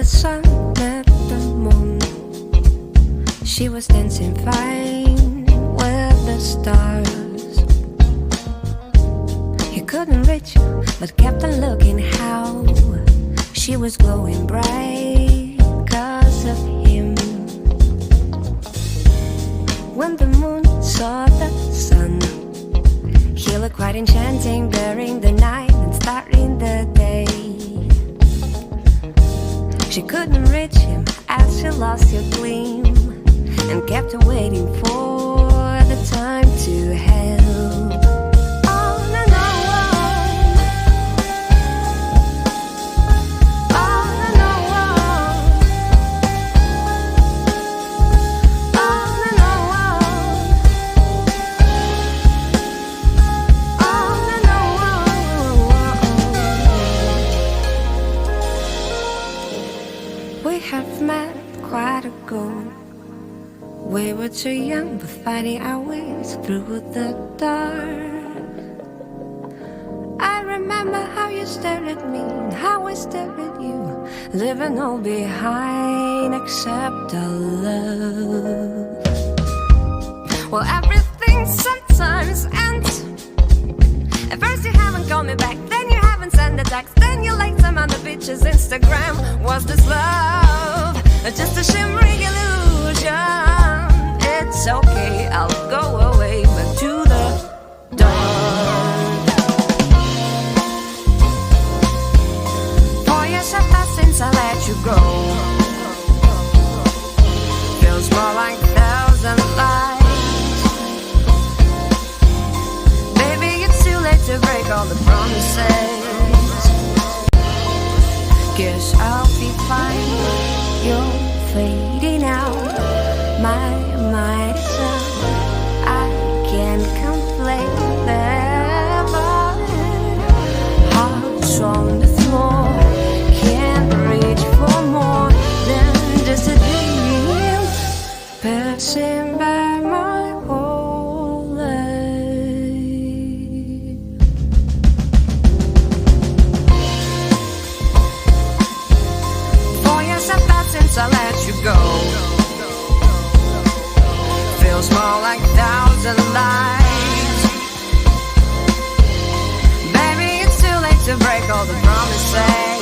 the sun met the moon. She was dancing fine with the stars. He couldn't reach her, but kept on looking how she was glowing bright 'cause of him. When the moon saw the sun, he looked quite enchanting during the night and starting the day. She couldn't reach him as she lost her gleam and kept waiting for the time to help. On and on, on and on, on and on, on and on. We have met quite ago. We were too young, but fighting our ways through the dark. I remember how you stared at me and how I stared at you, leaving all behind except our love. Well, everything sometimes ends. At first you haven't called me back, then you haven't sent a text, then you like some on the beaches Instagram. Was this love or just a shimmering illusion? It's okay, I'll go away, but to the dark. 4 years have passed since I let you go. Feels more like 1,000 lies. Baby, it's too late to break all the promises. Guess I'll be fine. You're fading out. My myself, I can't complain. Never hearts on the floor, can't reach for more than just a dream passing by my whole life. 4 years have passed since I let you go. Feels more like 1,000 lies. Baby, it's too late to break all the promises.